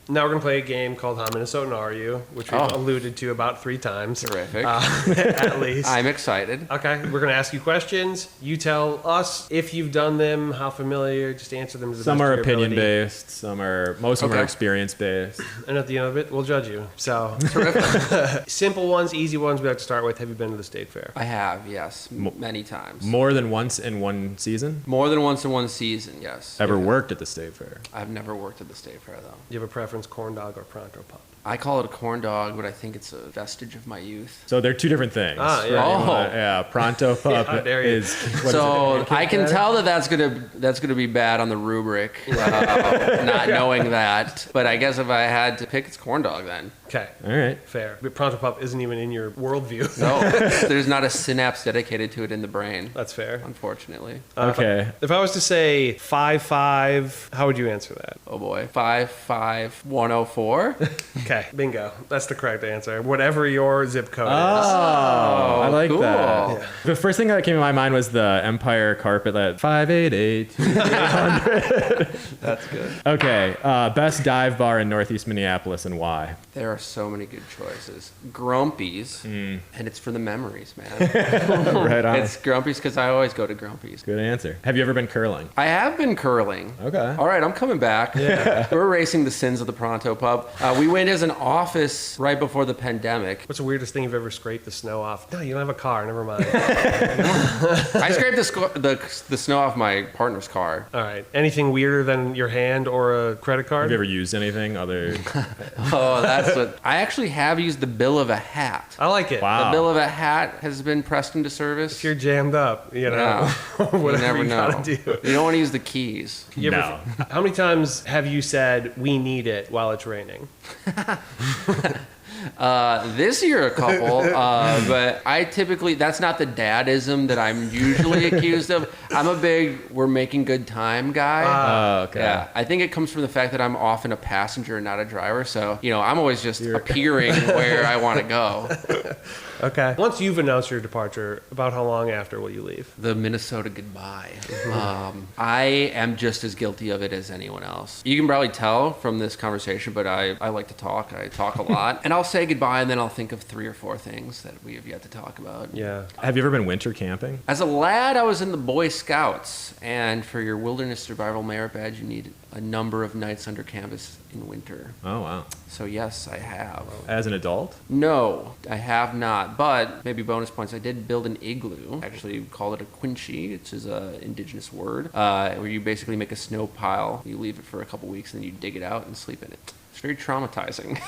Now we're going to play a game called How Minnesotan Are You, which we've alluded to about 3 times. Terrific. At least. I'm excited. Okay, we're going to ask you questions. You tell us if you've done them, how familiar, just answer them to the Some best are of your ability. opinion-based, most of them are experience-based. And at the end of it, we'll judge you. So, simple ones, easy ones we like to start with. Have you been to the state fair? I have, yes, many times. More than once in one season? More than once in one season, yes. Ever worked at the state fair? I've never worked at the state fair, though. Do you have a preference, corn dog or pronto pup? I call it a corn dog, but I think it's a vestige of my youth. So they're two different things. Ah, yeah. Right? Yeah, pronto pup is... So I can tell that that's gonna be bad on the rubric, not knowing that. But I guess if I had to pick, it's corn dog then. Okay. All right. Fair. But pronto pup isn't even in your worldview. No, there's not a synapse dedicated to it in the brain. That's fair. Unfortunately. Okay. If I was to say 5'5", how would you answer that? Oh boy. 5'5", 104. Okay, bingo. That's the correct answer. Whatever your zip code is. Oh, I like cool. that. Yeah. The first thing that came to my mind was the Empire carpet at 588. That's good. Okay, best dive bar in Northeast Minneapolis and why? There are so many good choices. Grumpy's, and it's for the memories, man. Right on. It's Grumpy's because I always go to Grumpy's. Good answer. Have you ever been curling? I have been curling. Okay. All right, I'm coming back. Yeah. We're racing the sins of the Pronto Pub. We went as an office right before the pandemic. What's the weirdest thing you've ever scraped the snow off? No, you don't have a car. Never mind. I scraped the snow off my partner's car. All right. Anything weirder than your hand or a credit card? Have you ever used anything other? Oh, that's what. I actually have used the bill of a hat. I like it. Wow. The bill of a hat has been pressed into service. If you're jammed up, you know, Yeah. whatever You never know. gotta do. You don't want to use the keys. You ever- How many times have you said, we need it while it's raining? This year a couple, but I typically, that's not the dadism that I'm usually accused of. I'm a big, we're making good time guy. Oh, okay. Yeah, I think it comes from the fact that I'm often a passenger and not a driver. So, I'm always just appearing where I want to go. Okay. Once you've announced your departure, about how long after will you leave? The Minnesota goodbye. I am just as guilty of it as anyone else. You can probably tell from this conversation, but I like to talk. I talk a lot. And I'll say goodbye, and then I'll think of 3 or 4 things that we have yet to talk about. Yeah. Have you ever been winter camping? As a lad, I was in the Boy Scouts, and for your Wilderness Survival Merit Badge, you need a number of nights under canvas in winter. Oh, wow. So yes, I have. As an adult? No, I have not, but maybe bonus points. I did build an igloo. Actually, we call it a Quinzhee, which is an indigenous word, where you basically make a snow pile, you leave it for a couple weeks, and then you dig it out and sleep in it. It's very traumatizing.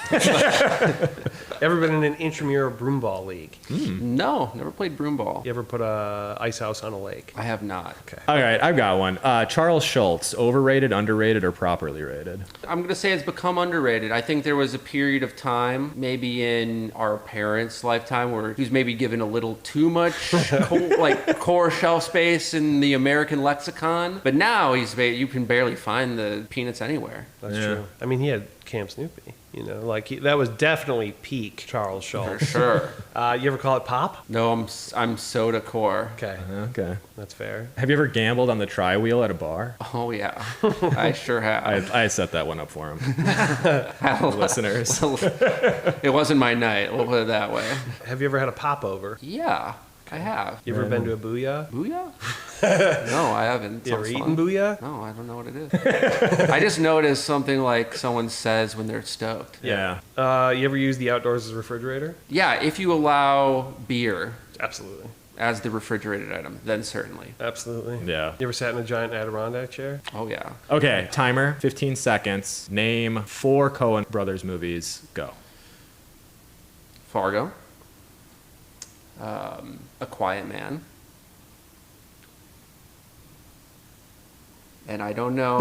Ever been in an intramural broomball league? No, never played broomball. You ever put a ice house on a lake? I have not. Okay. All right, I've got one. Charles Schultz, overrated, underrated, or properly rated? I'm going to say it's become underrated. I think there was a period of time, maybe in our parents' lifetime, where he was maybe given a little too much core shelf space in the American lexicon. But now you can barely find the peanuts anywhere. That's true. I mean, he had Camp Snoopy. That was definitely peak Charles Schultz. For sure. You ever call it pop? No, I'm soda core. Okay. Okay. That's fair. Have you ever gambled on the tri-wheel at a bar? Oh, yeah. I sure have. I set that one up for him. Listeners. It wasn't my night, we'll put it that way. Have you ever had a popover? Yeah, I have. You ever been to a booyah? Booyah? No, I haven't. You ever Sounds eaten fun. booyah? No, I don't know what it is. I just know it is something like someone says when they're stoked. Yeah. You ever use the outdoors as a refrigerator? Yeah, if you allow beer Absolutely. as the refrigerated item, then certainly. Absolutely. Yeah. You ever sat in a giant Adirondack chair? Oh, yeah. Okay, timer, 15 seconds. Name 4 Coen Brothers movies. Go. Fargo. A Quiet Man. And I don't know.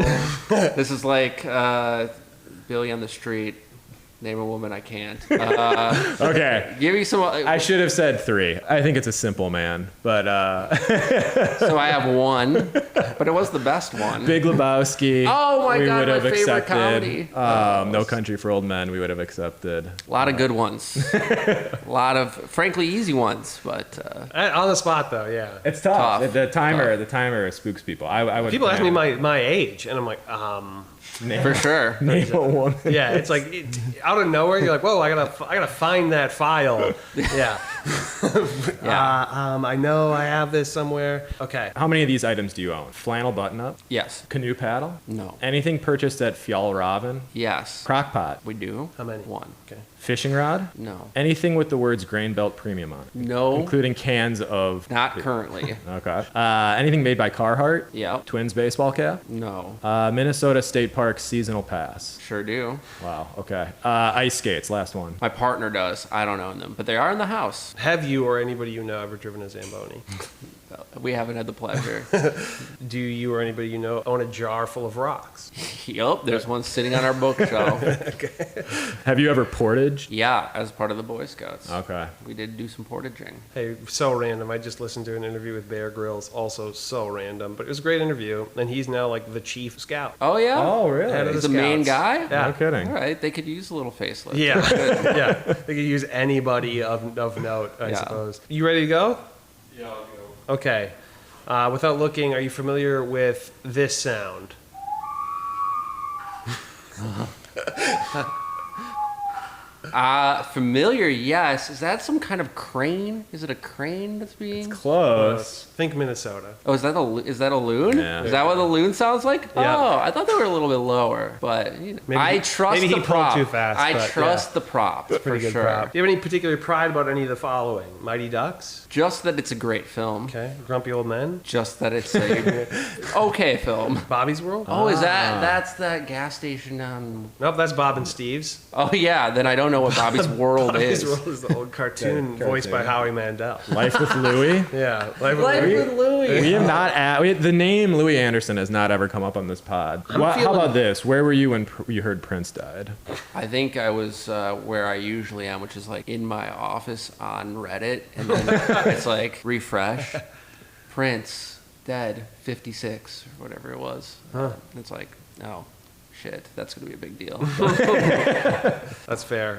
This is like Billy on the Street. Name a woman I can't. Okay. Give me some. I should have said 3. I think it's a Simple Man, but So I have 1. But it was the best one. Big Lebowski. Oh my we God, would my have favorite accepted. comedy. No Country for Old Men. We would have accepted. A lot of good ones. A lot of, frankly, easy ones. But On the spot, though, yeah. It's tough. Tough. The timer spooks people. I would. People ask me my age, and I'm like, for sure. Name a woman. yeah. It's like out of nowhere, you're like, whoa, I gotta find that file. Yeah. I know I have this somewhere. Okay. How many of these items do you own? Flannel button-up? Yes. Canoe paddle? No. Anything purchased at Fjallraven? Yes. Crock pot? We do. How many? One. Okay. Fishing rod? No. Anything with the words Grain Belt Premium on it? No. Including cans of... Not currently. Okay. Anything made by Carhartt? Yep. Twins baseball cap? No. Minnesota State Park seasonal pass. Sure do. Wow, okay. Ice skates, last one. My partner does. I don't own them, but they are in the house. Have you or anybody you know ever driven a Zamboni? We haven't had the pleasure. Do you or anybody you know own a jar full of rocks? Yup, there's one sitting on our bookshelf. Have you ever portaged? Yeah, as part of the Boy Scouts. Okay. We did do some portaging. Hey, so random. I just listened to an interview with Bear Grylls, also so random, but it was a great interview, and he's now like the chief scout. Oh, yeah? Oh, Head really? of He's the main Scouts. guy? Yeah. No kidding. All right, they could use a little facelift. Yeah, Good. yeah. They could use anybody of note, I Yeah. suppose. You ready to go? Yeah, I'll go. Okay. Without looking, are you familiar with this sound? Familiar, yes. Is that some kind of crane? Is it a crane that's being... Close. Think Minnesota. Oh, is that a loon? Yeah. Is that what the loon sounds like? Yeah. Oh, I thought they were a little bit lower, but you know, Maybe I he- trust maybe the he pulled prop. too fast, I but, trust yeah. the prop Pretty for good sure. prop. Do you have any particular pride about any of the following? Mighty Ducks? Just that it's a great film. Okay. Grumpy Old Men? Just that it's a okay film. Bobby's World? Oh, is that's that gas station on? Nope, that's Bob and Steve's. Oh yeah, then I don't know what Bobby's World Bobby's is. World is the old cartoon Yeah, voiced by cartoon. Howie Mandel. Life with Louie? Yeah. Life with Life Louie. with Louie. We have not... the name Louis Anderson has not ever come up on this pod. How feeling- about this? Where were you when you heard Prince died? I think I was where I usually am, which is like in my office on Reddit, and then it's like refresh, Prince dead, 56 or whatever it was. It's like, oh shit, that's gonna be a big deal. That's fair.